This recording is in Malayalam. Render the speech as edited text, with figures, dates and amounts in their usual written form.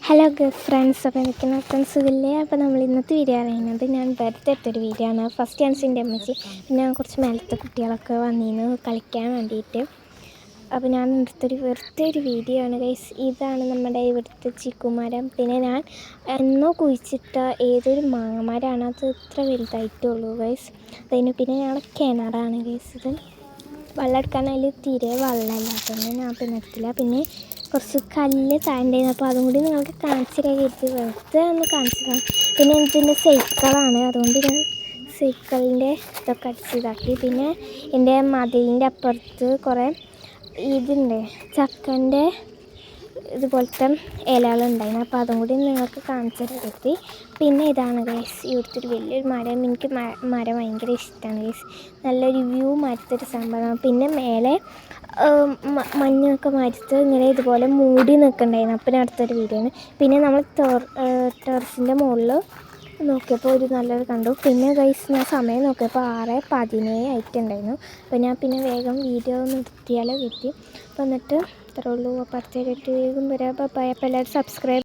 ഹലോ ഫ്രണ്ട്സ്, അപ്പോൾ നിൽക്കുന്ന ഫ്രണ്ട്സ് സുഖില്ലേ? അപ്പോൾ നമ്മൾ ഇന്നത്തെ വീഡിയോ അറിയുന്നത് ഞാൻ വെറുതെ എടുത്തൊരു വീഡിയോ ആണ്. ഫസ്റ്റ് ചാൻസിൻ്റെ അമ്മച്ചി പിന്നെ കുറച്ച് മേലത്തെ കുട്ടികളൊക്കെ വന്നിരുന്നു കളിക്കാൻ വേണ്ടിയിട്ട്. അപ്പോൾ ഞാൻ എടുത്തൊരു വെറുതെ ഒരു വീഡിയോ ആണ് ഗൈസ്. ഇതാണ് നമ്മുടെ ഇവിടുത്തെ ചിക്കുമരം. പിന്നെ ഞാൻ എന്നോ കുഴിച്ചിട്ട ഏതൊരു മാങ്ങമരമാണ്, അത് ഇത്ര വലുതായിട്ടുള്ളൂ ഗൈസ്. അതിന് പിന്നെ ഞങ്ങളുടെ കിണറാണ് ഗൈസ്. ഇത് വെള്ളം എടുക്കാൻ അതിൽ തീരെ വെള്ളമല്ല, അതൊന്നും ഞാൻ പിന്നെ എടുത്തില്ല. പിന്നെ കുറച്ച് കല്ല് താണ്ടായിരുന്നു, അപ്പോൾ അതും കൂടി നിങ്ങൾക്ക് കാണിച്ചു തരാൻ കരുതി വെറുതെ ഒന്ന് കാണിച്ചതാണ്. പിന്നെ ഇതിൻ്റെ സൈക്കിളാണ്, അതുകൊണ്ട് ഞാൻ സൈക്കിളിൻ്റെ ഇതൊക്കെ അടിച്ചിതാക്കി. പിന്നെ എൻ്റെ മതിലിൻ്റെ അപ്പുറത്ത് കുറേ ഇതുണ്ട്, ചക്കൻ്റെ ഇതുപോലത്തെ ഇലകളുണ്ടായിരുന്നു, അപ്പോൾ അതും കൂടി നിങ്ങൾക്ക് കാണിച്ചു തരാൻ കരുതി. പിന്നെ ഇതാണ് ഗൈസ് ഇവിടുത്തെ ഒരു വലിയൊരു മരം. എനിക്ക് മരം ഭയങ്കര ഇഷ്ടമാണ് ഗൈസ്. നല്ലൊരു വ്യൂ മരത്തൊരു സംഭവം. പിന്നെ മേലെ മഞ്ഞൊക്കെ മരത്ത് ഇങ്ങനെ ഇതുപോലെ മൂടി നിൽക്കുന്നുണ്ടായിരുന്നു. അപ്പം അടുത്തൊരു വീഡിയോ ആണ്. പിന്നെ നമ്മൾ ടെറസിൻ്റെ മുകളിൽ നോക്കിയപ്പോൾ ഒരു നല്ലത് കണ്ടു. പിന്നെ ഗൈസ് ഞാൻ സമയം നോക്കിയപ്പോൾ 6:17 ആയിട്ടുണ്ടായിരുന്നു. അപ്പോൾ ഞാൻ പിന്നെ വേഗം വീഡിയോ നിർത്തിയാലോ കിട്ടി. അപ്പോൾ എന്നിട്ട് ഇത്രേ ഉള്ളൂ. അപ്പോൾ അടുത്ത വേഗം വരാം. അപ്പോൾ എല്ലാവരും സബ്സ്ക്രൈബ്